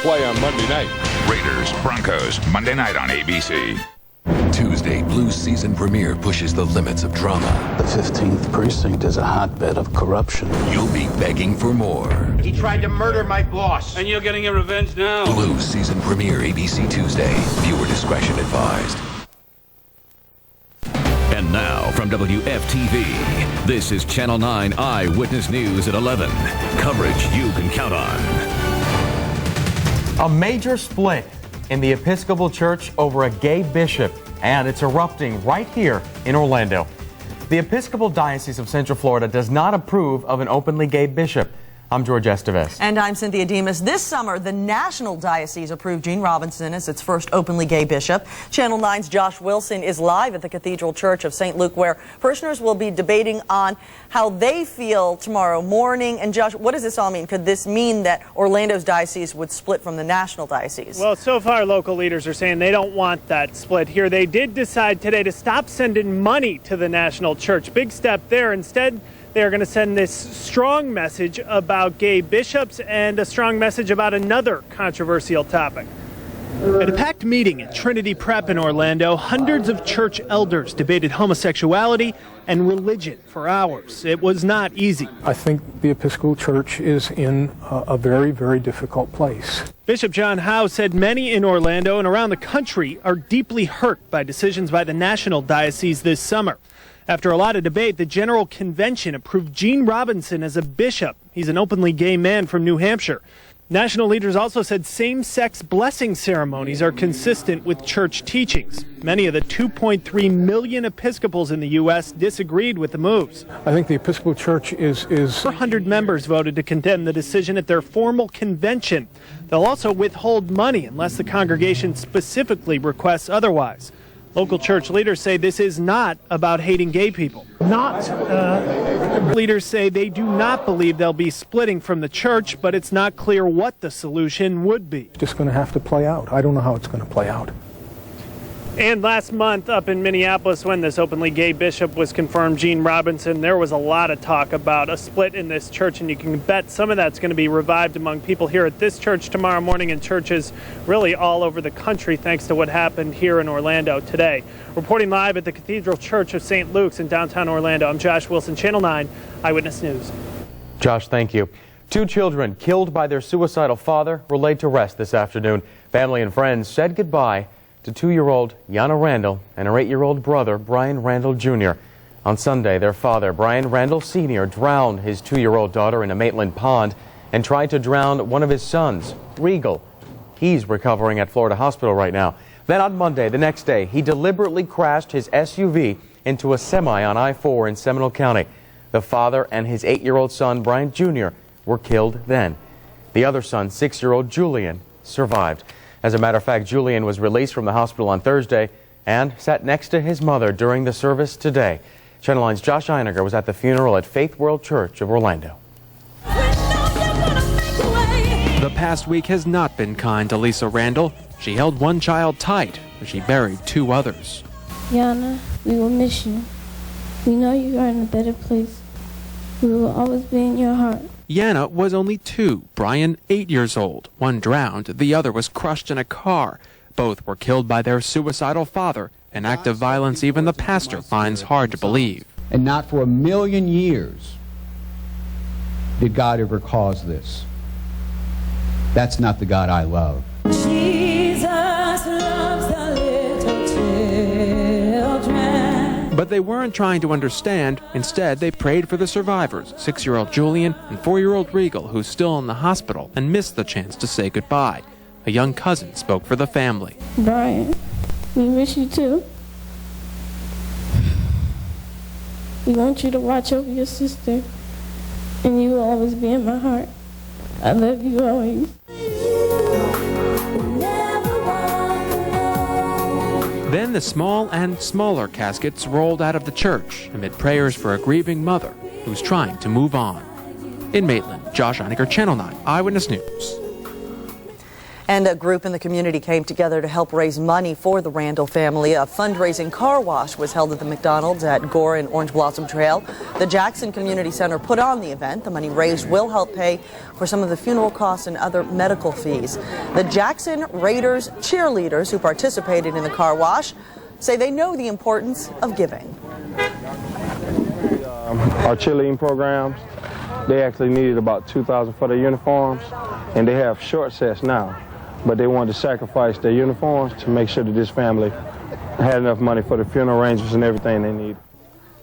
play on Monday night. Raiders, Broncos, Monday night on ABC. Tuesday, Blues season premiere pushes the limits of drama. The 15th precinct is a hotbed of corruption. You'll be begging for more. He tried to murder my boss. And you're getting your revenge now. Blues season premiere ABC Tuesday. Viewer discretion advised. And now from WFTV, this is Channel 9 Eyewitness News at 11. Coverage you can count on. A major split in the Episcopal Church over a gay bishop, and it's erupting right here in Orlando. The Episcopal Diocese of Central Florida does not approve of an openly gay bishop. I'm George Estevez. And I'm Cynthia Demas. This summer, the National Diocese approved Gene Robinson as its first openly gay bishop. Channel 9's Josh Wilson is live at the Cathedral Church of St. Luke, where parishioners will be debating on how they feel tomorrow morning. And Josh, what does this all mean? Could this mean that Orlando's diocese would split from the national diocese? Well, so far local leaders are saying they don't want that split here. They did decide today to stop sending money to the national church. Big step there. Instead, they are going to send this strong message about gay bishops and a strong message about another controversial topic. At a packed meeting at Trinity Prep in Orlando, hundreds of church elders debated homosexuality and religion for hours. It was not easy. I think the Episcopal Church is in a very, very difficult place. Bishop John Howe said many in Orlando and around the country are deeply hurt by decisions by the national diocese this summer. After a lot of debate, the General Convention approved Gene Robinson as a bishop. He's an openly gay man from New Hampshire. National leaders also said same-sex blessing ceremonies are consistent with church teachings. Many of the 2.3 million Episcopals in the U.S. disagreed with the moves. I think the Episcopal Church is 400 members voted to condemn the decision at their formal convention. They'll also withhold money unless the congregation specifically requests otherwise. Local church leaders say this is not about hating gay people. Leaders say they do not believe they'll be splitting from the church, but it's not clear what the solution would be. It's just going to have to play out. I don't know how it's going to play out. And last month up in Minneapolis, when this openly gay bishop was confirmed, Gene Robinson, there was a lot of talk about a split in this church, and you can bet some of that's going to be revived among people here at this church tomorrow morning and churches really all over the country, thanks to what happened here in Orlando today. Reporting live at the Cathedral Church of St. Luke's in downtown Orlando, I'm Josh Wilson, Channel 9 Eyewitness News. Josh, thank you. 2 children killed by their suicidal father were laid to rest this afternoon. Family and friends said goodbye to 2-year-old Yana Randall and her 8-year-old brother, Brian Randall Jr. On Sunday, their father, Brian Randall Sr., drowned his 2-year-old daughter in a Maitland pond and tried to drown one of his sons, Regal. He's recovering at Florida Hospital right now. Then on Monday, the next day, he deliberately crashed his SUV into a semi on I-4 in Seminole County. The father and his 8-year-old son, Brian Jr., were killed then. The other son, 6-year-old Julian, survived. As a matter of fact, Julian was released from the hospital on Thursday and sat next to his mother during the service today. Channel 9's Josh Einiger was at the funeral at Faith World Church of Orlando. The past week has not been kind to Lisa Randall. She held one child tight as she buried 2 others. Yana, we will miss you. We know you are in a better place. We will always be in your heart. Yana was only 2, Brian 8 years old. One drowned, the other was crushed in a car. Both were killed by their suicidal father, an act of violence even the pastor finds hard to believe. And not for 1,000,000 years did God ever cause this. That's not the God I love. Jesus loves the little children. But they weren't trying to understand. Instead, they prayed for the survivors, 6-year-old Julian and 4-year-old Regal, who's still in the hospital and missed the chance to say goodbye. A young cousin spoke for the family. Brian, we miss you too. We want you to watch over your sister, and you will always be in my heart. I love you always. Then the small and smaller caskets rolled out of the church amid prayers for a grieving mother who's trying to move on. In Maitland, Josh Einiger, Channel 9 Eyewitness News. And a group in the community came together to help raise money for the Randall family. A fundraising car wash was held at the McDonald's at Gore and Orange Blossom Trail. The Jackson Community Center put on the event. The money raised will help pay for some of the funeral costs and other medical fees. The Jackson Raiders cheerleaders who participated in the car wash say they know the importance of giving. Our cheerleading programs, they actually needed about $2,000 for their uniforms, and they have short sets now. But they wanted to sacrifice their uniforms to make sure that this family had enough money for the funeral arrangements and everything they need.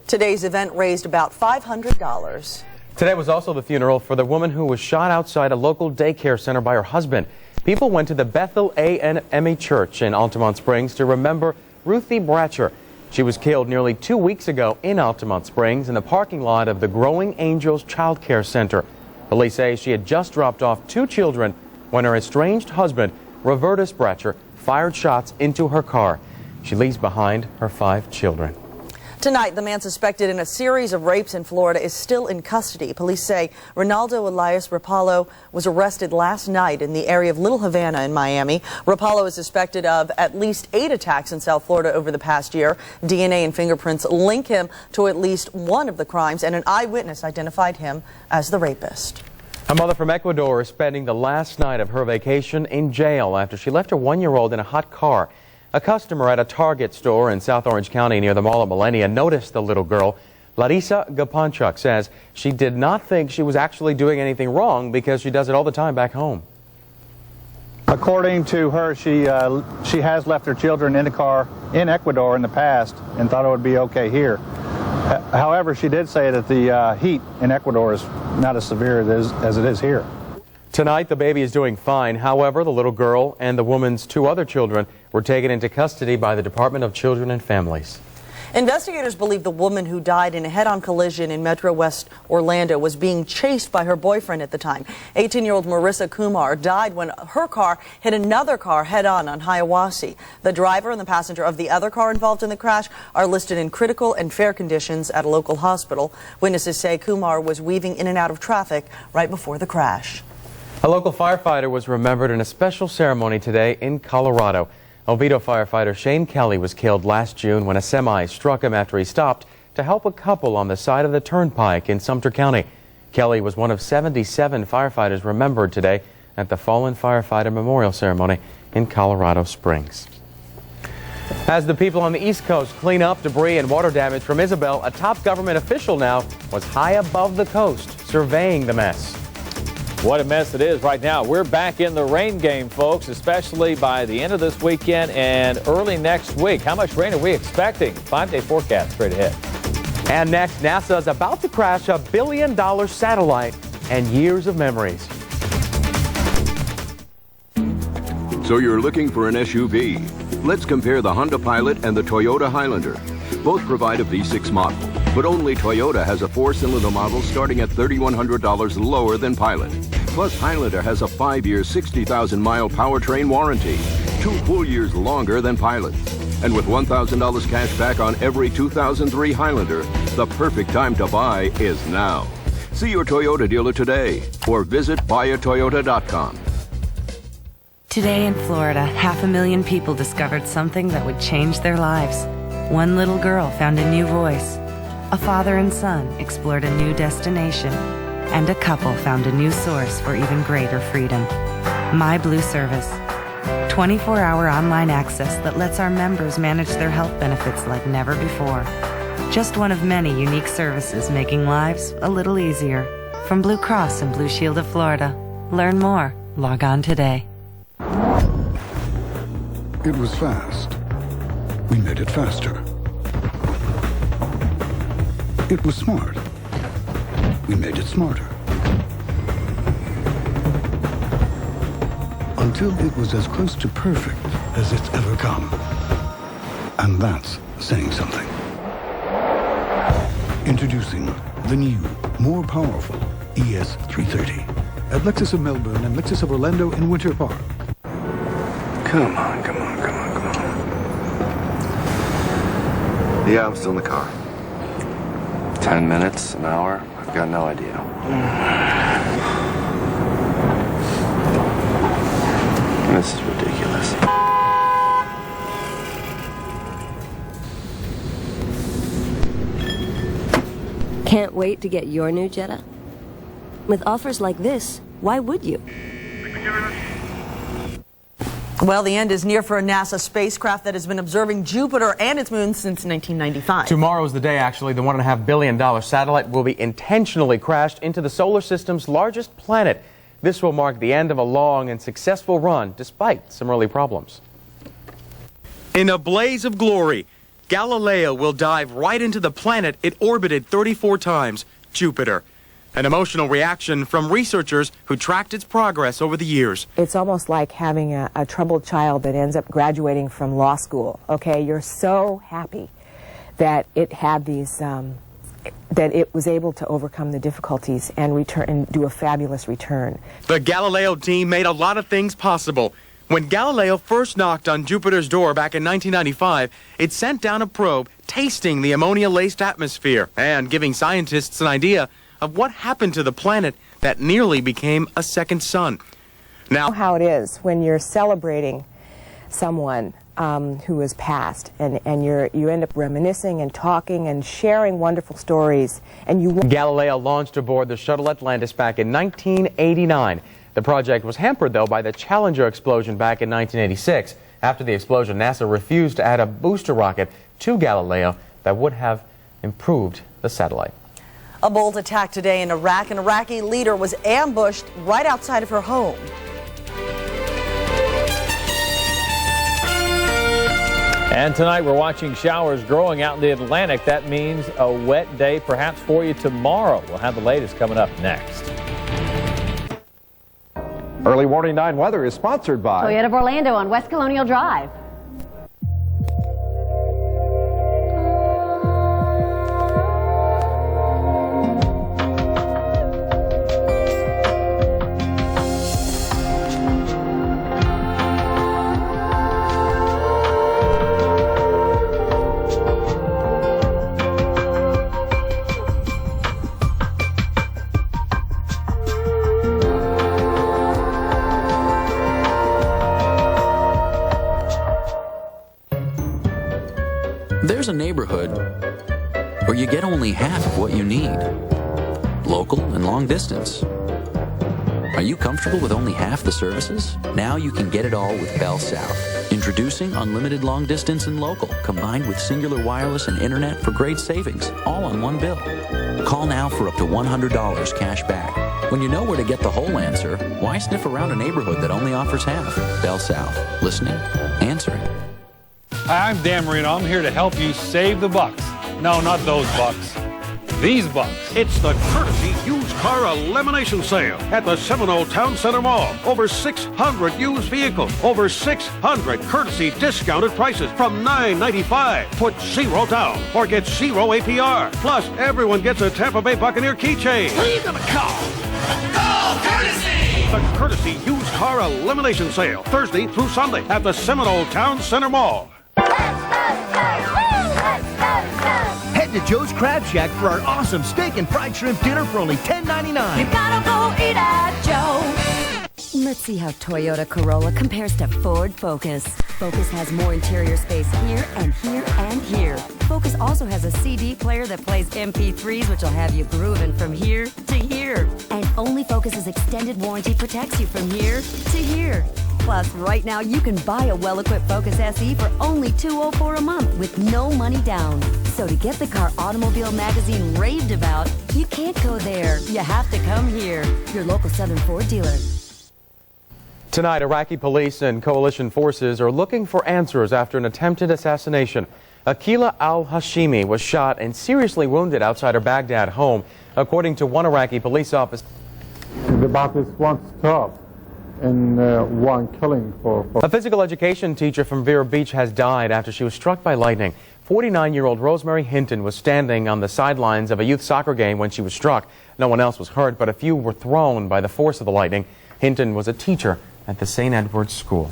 Today's event raised about $500. Today was also the funeral for the woman who was shot outside a local daycare center by her husband. People went to the Bethel AME Church in Altamont Springs to remember Ruthie Bratcher. She was killed nearly 2 weeks ago in Altamont Springs in the parking lot of the Growing Angels Child Care Center. Police say she had just dropped off 2 children when her estranged husband, Robertus Bratcher, fired shots into her car. She leaves behind her 5 children. Tonight, the man suspected in a series of rapes in Florida is still in custody. Police say Ronaldo Elias Rapallo was arrested last night in the area of Little Havana in Miami. Rapallo is suspected of at least 8 attacks in South Florida over the past year. DNA and fingerprints link him to at least one of the crimes, and an eyewitness identified him as the rapist. A mother from Ecuador is spending the last night of her vacation in jail after she left her 1-year-old in a hot car. A customer at a Target store in South Orange County near the Mall of Millenia noticed the little girl. Larissa Gapanchuk says she did not think she was actually doing anything wrong because she does it all the time back home. According to her, she has left her children in the car in Ecuador in the past and thought it would be okay here. However, she did say that the heat in Ecuador is not as severe as it is here. Tonight, the baby is doing fine. However, the little girl and the woman's 2 other children were taken into custody by the Department of Children and Families. Investigators believe the woman who died in a head-on collision in Metro West Orlando was being chased by her boyfriend at the time. 18-year-old Marissa Kumar died when her car hit another car head-on on Hiawassee. The driver and the passenger of the other car involved in the crash are listed in critical and fair conditions at a local hospital. Witnesses say Kumar was weaving in and out of traffic right before the crash. A local firefighter was remembered in a special ceremony today in Colorado. Oviedo firefighter Shane Kelly was killed last June when a semi struck him after he stopped to help a couple on the side of the turnpike in Sumter County. Kelly was one of 77 firefighters remembered today at the Fallen Firefighter Memorial Ceremony in Colorado Springs. As the people on the East Coast clean up debris and water damage from Isabel, a top government official now was high above the coast surveying the mess. What a mess it is right now. We're back in the rain game, folks, especially by the end of this weekend and early next week. How much rain are we expecting? 5-day forecast straight ahead. And next, NASA is about to crash a $1 billion satellite and years of memories. So you're looking for an SUV? Let's compare the Honda Pilot and the Toyota Highlander. Both provide a V6 model, but only Toyota has a 4-cylinder model starting at $3,100 lower than Pilot. Plus, Highlander has a 5-year, 60,000-mile powertrain warranty, 2 full years longer than Pilot's. And with $1,000 cash back on every 2003 Highlander, the perfect time to buy is now. See your Toyota dealer today or visit buyatoyota.com. Today in Florida, 500,000 people discovered something that would change their lives. One little girl found a new voice. A father and son explored a new destination. And a couple found a new source for even greater freedom. My Blue Service. 24-hour online access that lets our members manage their health benefits like never before. Just one of many unique services making lives a little easier. From Blue Cross and Blue Shield of Florida. Learn more. Log on today. It was fast. We made it faster. It was smart. We made it smarter. Until it was as close to perfect as it's ever come. And that's saying something. Introducing the new, more powerful ES330 at Lexus of Melbourne and Lexus of Orlando in Winter Park. Come on, come on, come on, come on. Yeah, I'm still in the car. 10 minutes, an hour, I've got no idea. This is ridiculous. Can't wait to get your new Jetta? With offers like this, why would you? Well, the end is near for a NASA spacecraft that has been observing Jupiter and its moon since 1995. Tomorrow's the day, actually. The $1.5 billion satellite will be intentionally crashed into the solar system's largest planet. This will mark the end of a long and successful run, despite some early problems. In a blaze of glory, Galileo will dive right into the planet it orbited 34 times, Jupiter. An emotional reaction from researchers who tracked its progress over the years. It's almost like having a troubled child that ends up graduating from law school. Okay, you're so happy that it had these, that it was able to overcome the difficulties and return and do a fabulous return. The Galileo team made a lot of things possible. When Galileo first knocked on Jupiter's door back in 1995, it sent down a probe tasting the ammonia-laced atmosphere and giving scientists an idea of what happened to the planet that nearly became a second sun. Now, how it is when you're celebrating someone who has passed, and you end up reminiscing and talking and sharing wonderful stories, and you. Galileo launched aboard the shuttle Atlantis back in 1989. The project was hampered, though, by the Challenger explosion back in 1986. After the explosion, NASA refused to add a booster rocket to Galileo that would have improved the satellite. A bold attack today in Iraq. An Iraqi leader was ambushed right outside of her home. And tonight we're watching showers growing out in the Atlantic. That means a wet day perhaps for you tomorrow. We'll have the latest coming up next. Early Warning 9 weather is sponsored by Toyota of Orlando on West Colonial Drive. There's a neighborhood where you get only half of what you need. Local and long distance. Are you comfortable with only half the services? Now you can get it all with Bell South. Introducing unlimited long distance and local, combined with singular wireless and internet for great savings, all on one bill. Call now for up to $100 cash back. When you know where to get the whole answer, why sniff around a neighborhood that only offers half? Bell South. Listening, answering. Hi, I'm Dan Marino. I'm here to help you save the bucks. No, not those bucks. These bucks. It's the Courtesy Used Car Elimination Sale at the Seminole Town Center Mall. Over 600 used vehicles. Over 600 courtesy discounted prices from $9.95. Put zero down or get zero APR. Plus, everyone gets a Tampa Bay Buccaneer keychain. Who are you going to call? Call Courtesy! The Courtesy Used Car Elimination Sale. Thursday through Sunday at the Seminole Town Center Mall. Head to Joe's Crab Shack for our awesome steak and fried shrimp dinner for only $10.99. You gotta go eat at Joe. Let's see how Toyota Corolla compares to Ford Focus. Focus has more interior space here and here and here. Focus also has a CD player that plays MP3s, which will have you grooving from here to here. And only Focus's extended warranty protects you from here to here. Plus, right now, you can buy a well-equipped Focus SE for only $204 a month with no money down. So to get the car Automobile Magazine raved about, you can't go there. You have to come here. Your local Southern Ford dealer. Tonight, Iraqi police and coalition forces are looking for answers after an attempted assassination. Aqila al-Hashimi was shot and seriously wounded outside her Baghdad home. According to one Iraqi police officer, the battle is one stop in one killing for... A physical education teacher from Vero Beach has died after she was struck by lightning. 49-year-old Rosemary Hinton was standing on the sidelines of a youth soccer game when she was struck. No one else was hurt, but a few were thrown by the force of the lightning. Hinton was a teacher at the St. Edward's School.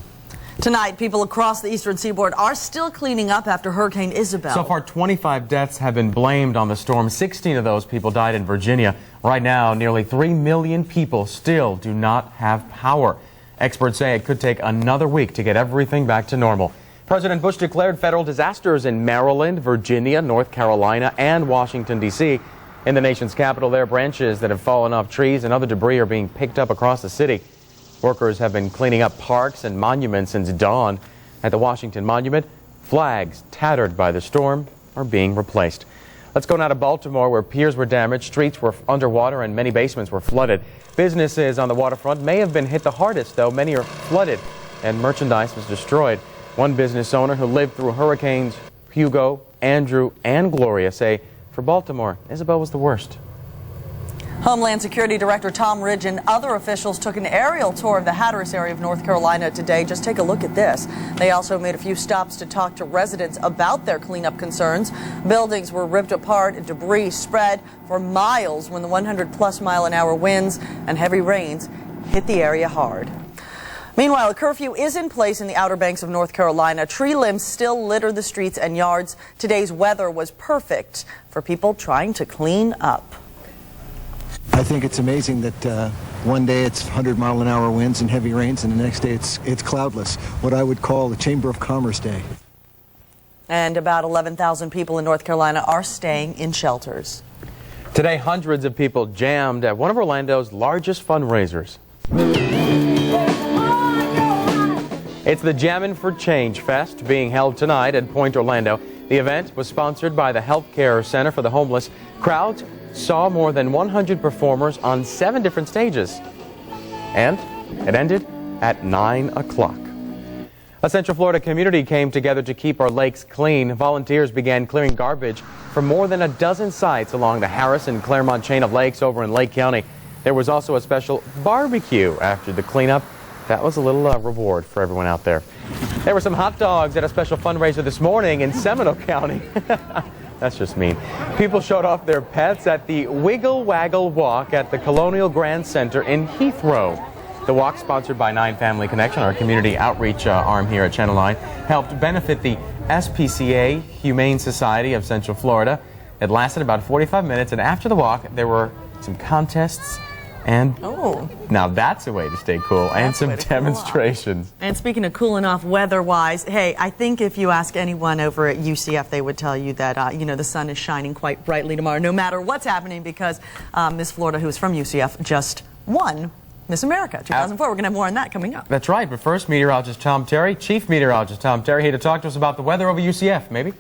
Tonight, people across the eastern seaboard are still cleaning up after Hurricane Isabel. So far, 25 deaths have been blamed on the storm. 16 of those people died in Virginia. Right now, nearly 3 million people still do not have power. Experts say it could take another week to get everything back to normal. President Bush declared federal disasters in Maryland, Virginia, North Carolina, and Washington, D.C. In the nation's capital, there are branches that have fallen off trees and other debris are being picked up across the city. Workers have been cleaning up parks and monuments since dawn. At the Washington Monument, flags tattered by the storm are being replaced. Let's go now to Baltimore, where piers were damaged, streets were underwater, and many basements were flooded. Businesses on the waterfront may have been hit the hardest, though. Many are flooded and merchandise was destroyed. One business owner who lived through Hurricanes Hugo, Andrew, and Gloria say for Baltimore, Isabel was the worst. Homeland Security Director Tom Ridge and other officials took an aerial tour of the Hatteras area of North Carolina today. Just take a look at this. They also made a few stops to talk to residents about their cleanup concerns. Buildings were ripped apart and debris spread for miles when the 100-plus-mile-an-hour winds and heavy rains hit the area hard. Meanwhile, a curfew is in place in the Outer Banks of North Carolina. Tree limbs still litter the streets and yards. Today's weather was perfect for people trying to clean up. I think it's amazing that one day it's 100-mile-an-hour winds and heavy rains, and the next day it's cloudless, what I would call a Chamber of Commerce day. And about 11,000 people in North Carolina are staying in shelters. Today, hundreds of people jammed at one of Orlando's largest fundraisers. It's the Jammin' for Change Fest being held tonight at Point Orlando. The event was sponsored by the Healthcare Center for the Homeless. Crowds saw more than 100 performers on 7 different stages. And it ended at 9 o'clock. A Central Florida community came together to keep our lakes clean. Volunteers began clearing garbage from more than a dozen sites along the Harris and Claremont chain of lakes over in Lake County. There was also a special barbecue after the cleanup. That was a little reward for everyone out there. There were some hot dogs at a special fundraiser this morning in Seminole County. That's just mean. People showed off their pets at the Wiggle Waggle Walk at the Colonial Grand Center in Heathrow. The walk, sponsored by 9 Family Connection, our community outreach arm here at Channel 9, helped benefit the SPCA Humane Society of Central Florida. It lasted about 45 minutes, and after the walk, there were some contests. And now that's a way to stay cool, and some demonstrations. And speaking of cooling off weather-wise, hey, I think if you ask anyone over at UCF, they would tell you that, you know, the sun is shining quite brightly tomorrow, no matter what's happening, because Miss Florida, who is from UCF, just won Miss America 2004. We're going to have more on that coming up. That's right, but first, meteorologist Tom Terry, Chief Meteorologist Tom Terry, here to talk to us about the weather over UCF, maybe?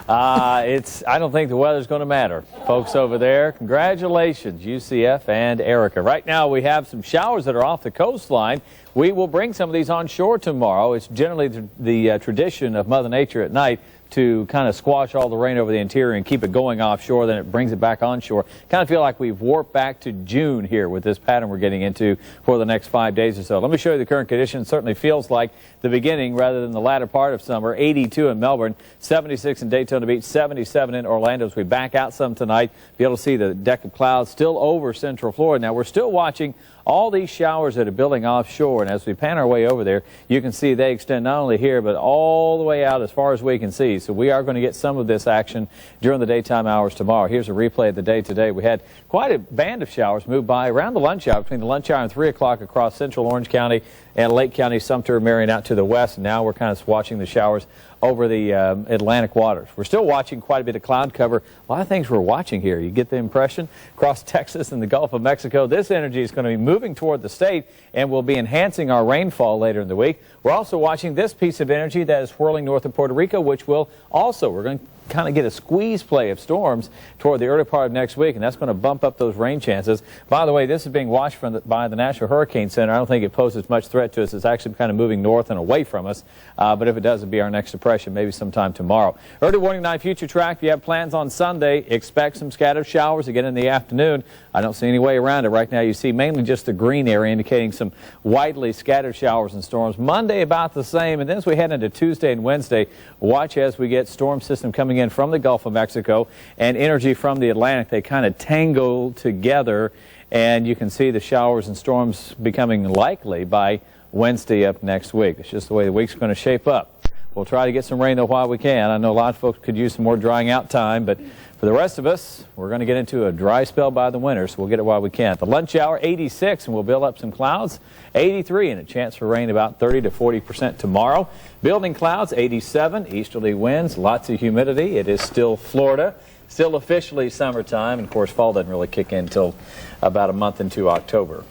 I don't think the weather's going to matter. Folks over there, congratulations, UCF and Erica. Right now we have some showers that are off the coastline. We will bring some of these on shore tomorrow. It's generally the tradition of Mother Nature at night to kind of squash all the rain over the interior and keep it going offshore, then it brings it back onshore. Kind of feel like we've warped back to June here with this pattern we're getting into for the next 5 days or so. Let me show you the current conditions. Certainly feels like the beginning rather than the latter part of summer. 82 in Melbourne, 76 in Daytona Beach, 77 in Orlando. As we back out some tonight, be able to see the deck of clouds still over Central Florida. Now, we're still watching all these showers that are building offshore, and as we pan our way over there, you can see they extend not only here, but all the way out as far as we can see. So we are going to get some of this action during the daytime hours tomorrow. Here's a replay of the day today. We had quite a band of showers move by around the lunch hour, between the lunch hour and 3 o'clock across central Orange County and Lake County, Sumter, Marion out to the west. And now we're kind of watching the showers over the Atlantic waters. We're still watching quite a bit of cloud cover. A lot of things we're watching here. You get the impression? Across Texas and the Gulf of Mexico, this energy is going to be moving toward the state and will be enhancing our rainfall later in the week. We're also watching this piece of energy that is swirling north of Puerto Rico, which will also, we're going to kind of get a squeeze play of storms toward the early part of next week, and that's going to bump up those rain chances. By the way, this is being watched by the National Hurricane Center. I don't think it poses much threat to us. It's actually kind of moving north and away from us, but if it does, it'll be our next depression, maybe sometime tomorrow. Early warning night future track. If you have plans on Sunday, expect some scattered showers again in the afternoon. I don't see any way around it. Right now, you see mainly just the green area indicating some widely scattered showers and storms. Monday, about the same, and then as we head into Tuesday and Wednesday, watch as we get storm system coming in from the Gulf of Mexico and energy from the Atlantic. They kind of tangle together, and you can see the showers and storms becoming likely by Wednesday up next week. It's just the way the week's going to shape up. We'll try to get some rain, though, while we can. I know a lot of folks could use some more drying out time, but for the rest of us, we're going to get into a dry spell by the winter, so we'll get it while we can. At the lunch hour, 86, and we'll build up some clouds, 83, and a chance for rain about 30 to 40% tomorrow. Building clouds, 87, easterly winds, lots of humidity. It is still Florida, still officially summertime, and of course, fall doesn't really kick in until about a month into October.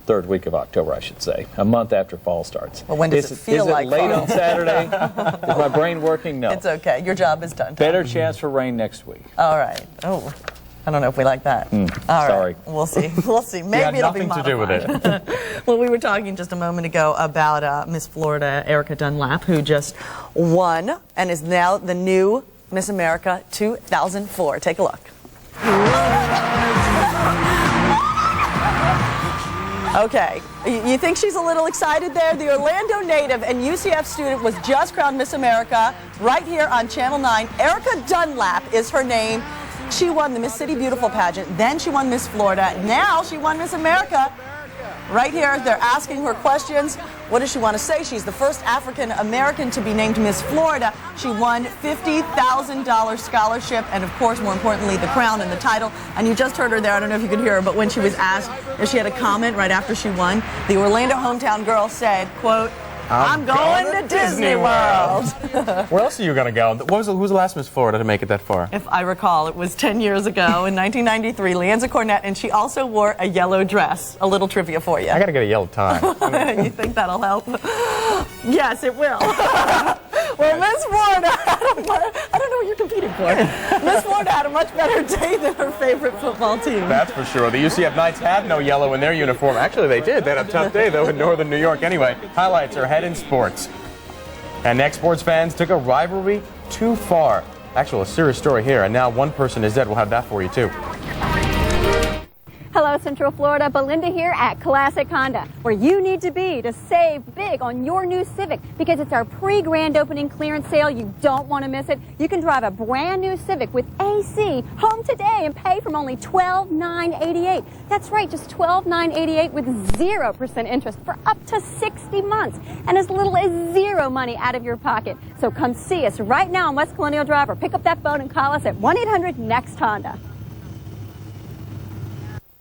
Third week of October, I should say, a month after fall starts. Well, when does it feel like late fall? on Saturday? Is my brain working? No. It's okay. Your job is done. Better chance for rain next week. All right. Oh, I don't know if we like that. All right. Sorry. We'll see. We'll see. Maybe it'll be modified. Nothing to do with it. Well, we were talking just a moment ago about Miss Florida, Erica Dunlap, who just won and is now the new Miss America 2004. Take a look. Okay, you think she's a little excited there? The Orlando native and UCF student was just crowned Miss America right here on Channel 9. Erica Dunlap is her name. She won the Miss City Beautiful pageant, then she won Miss Florida, now she won Miss America. Right here, they're asking her questions. What does she want to say? She's the first African American to be named Miss Florida. She won $50,000 scholarship and, of course, more importantly, the crown and the title. And you just heard her there. I don't know if you could hear her, but when she was asked if she had a comment right after she won, the Orlando hometown girl said, quote, I'm going to Disney World. Where else are you going to go? Who was the last Miss Florida to make it that far? If I recall, it was 10 years ago in 1993, Leanza Cornett, and she also wore a yellow dress. A little trivia for you. I got to get a yellow tie. You think that'll help? Yes, it will. Well, Miss Florida, I don't know what you're competing for. Miss Florida had a much better day than her favorite football team. That's for sure. The UCF Knights had no yellow in their uniform. Actually, they did. They had a tough day, though, in northern New York. Anyway, highlights are ahead in sports. And next, sports fans took a rivalry too far. Actually, a serious story here, and now one person is dead. We'll have that for you, too. Hello, Central Florida. Belinda here at Classic Honda, where you need to be to save big on your new Civic because it's our pre-grand opening clearance sale. You don't want to miss it. You can drive a brand new Civic with AC home today and pay from only $12,988. That's right, just $12,988 with 0% interest for up to 60 months and as little as zero money out of your pocket. So come see us right now on West Colonial Drive or pick up that phone and call us at 1-800-NEXT-HONDA.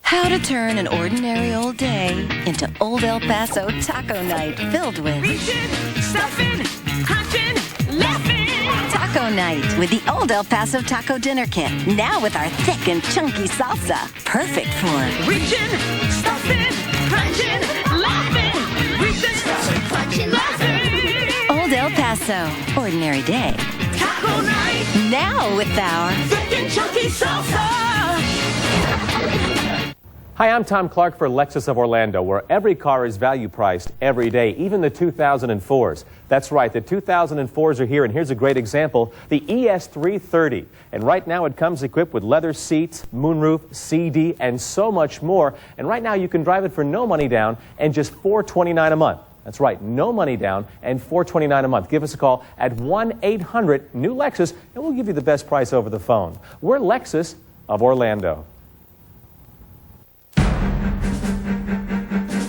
How to turn an ordinary old day into Old El Paso Taco Night filled with Reaching, stuffing, crunching, laughing. Taco Night with the Old El Paso Taco Dinner Kit. Now with our thick and chunky salsa. Perfect for Reaching, stuffing, crunching, laughing. Reaching, stuffing, crunching, laughing. Old El Paso Ordinary Day. Taco Night. Now with our Thick and chunky salsa. Hi, I'm Tom Clark for Lexus of Orlando, where every car is value priced every day, even the 2004s. That's right, the 2004s are here, and here's a great example, the ES330. And right now it comes equipped with leather seats, moonroof, CD, and so much more. And right now you can drive it for no money down and just $429 a month. That's right, no money down and $429 a month. Give us a call at 1-800-NEW-LEXUS, and we'll give you the best price over the phone. We're Lexus of Orlando.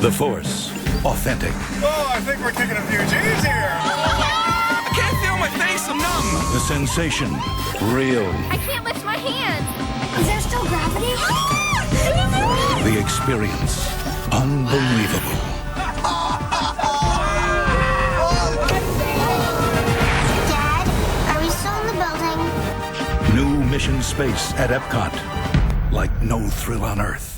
The Force. Authentic. Oh, I think we're taking a few G's here. I can't feel my face. I'm numb. The sensation. Real. I can't lift my hands. Is there still gravity? The experience. Unbelievable. Dad, are we still in the building? New Mission Space at Epcot. Like no thrill on Earth.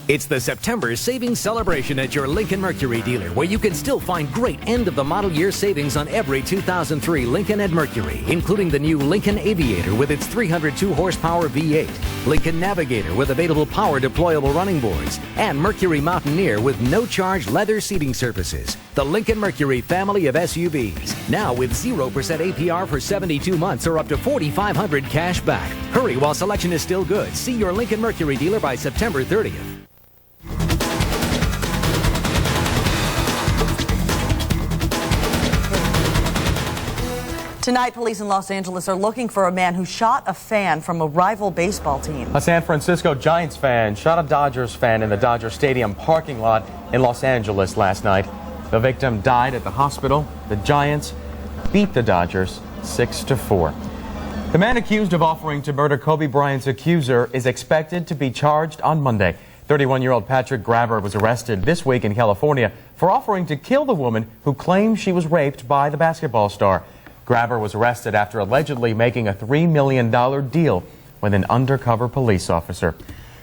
It's the September Savings Celebration at your Lincoln Mercury dealer, where you can still find great end-of-the-model year savings on every 2003 Lincoln and Mercury, including the new Lincoln Aviator with its 302-horsepower V8, Lincoln Navigator with available power deployable running boards, and Mercury Mountaineer with no-charge leather seating surfaces. The Lincoln Mercury family of SUVs, now with 0% APR for 72 months or up to $4,500 cash back. Hurry while selection is still good. See your Lincoln Mercury dealer by September 30th. Tonight, police in Los Angeles are looking for a man who shot a fan from a rival baseball team. A San Francisco Giants fan shot a Dodgers fan in the Dodger Stadium parking lot in Los Angeles last night. The victim died at the hospital. The Giants beat the Dodgers 6-4. The man accused of offering to murder Kobe Bryant's accuser is expected to be charged on Monday. 31-year-old Patrick Grabber was arrested this week in California for offering to kill the woman who claimed she was raped by the basketball star. Grabber was arrested after allegedly making a $3 million deal with an undercover police officer.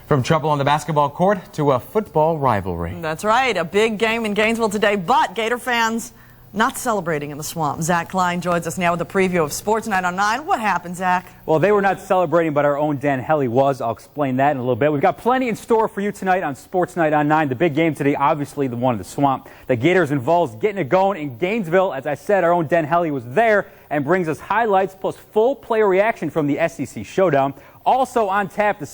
From trouble on the basketball court to a football rivalry. That's right, a big game in Gainesville today, but Gator fans not celebrating in the Swamp. Zach Klein joins us now with a preview of Sports Night on 9. What happened, Zach? Well, they were not celebrating, but our own Dan Hellie was. I'll explain that in a little bit. We've got plenty in store for you tonight on Sports Night on 9. The big game today, obviously the one in the Swamp. The Gators involves getting it going in Gainesville. As I said, our own Dan Hellie was there and brings us highlights plus full player reaction from the SEC Showdown. Also on tap, the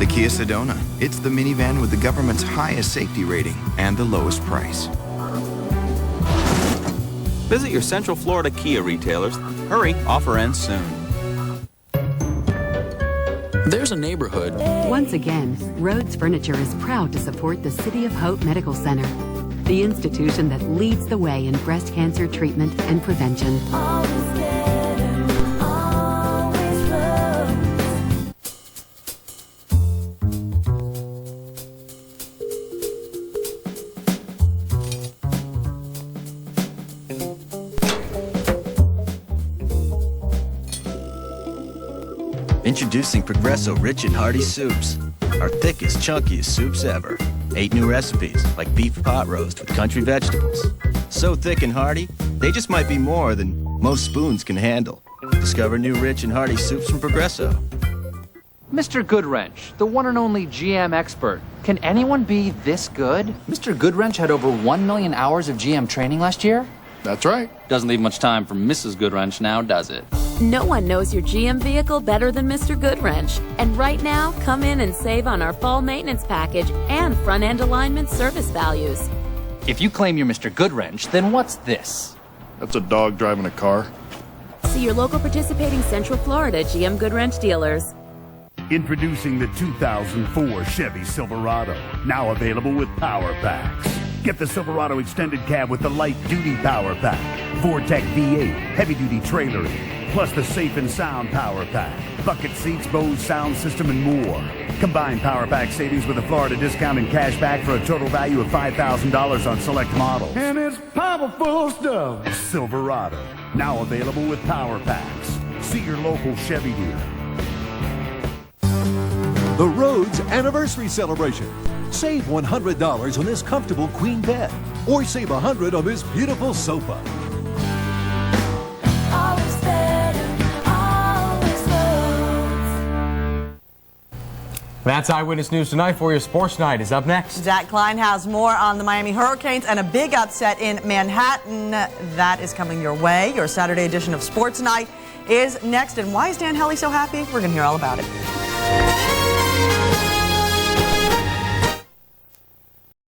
Kia Sedona. It's the minivan with the government's highest safety rating and the lowest price. Visit your Central Florida Kia retailers. Hurry, offer ends soon. There's a neighborhood. Once again, Rhodes Furniture is proud to support the City of Hope Medical Center, the institution that leads the way in breast cancer treatment and prevention. Introducing Progresso Rich and Hearty Soups, our thickest, chunkiest soups ever. 8 new recipes, like beef pot roast with country vegetables. So thick and hearty, they just might be more than most spoons can handle. Discover new Rich and Hearty Soups from Progresso. Mr. Goodwrench, the one and only GM expert. Can anyone be this good? Mr. Goodwrench had over 1 million hours of GM training last year? That's right. Doesn't leave much time for Mrs. Goodwrench now, does it? No one knows your GM vehicle better than Mr. Goodwrench. And right now, come in and save on our fall maintenance package and front-end alignment service values. If you claim you're Mr. Goodwrench, then what's this? That's a dog driving a car. See your local participating Central Florida GM Goodwrench dealers. Introducing the 2004 Chevy Silverado, now available with Power Packs. Get the Silverado extended cab with the light-duty Power Pack, Vortec V8, heavy-duty trailering, plus the Safe and Sound Power Pack, bucket seats, Bose sound system, and more. Combine Power Pack savings with a Florida discount and cash back for a total value of $5,000 on select models. And it's powerful stuff. Silverado, now available with Power Packs. See your local Chevy dealer. The Rhodes Anniversary Celebration. Save $100 on this comfortable queen bed, or save $100 on this beautiful sofa. That's Eyewitness News Tonight. For your Sports Night is up next. Zach Klein has more on the Miami Hurricanes and a big upset in Manhattan. That is coming your way. Your Saturday edition of Sports Night is next. And why is Dan Hellie so happy? We're going to hear all about it.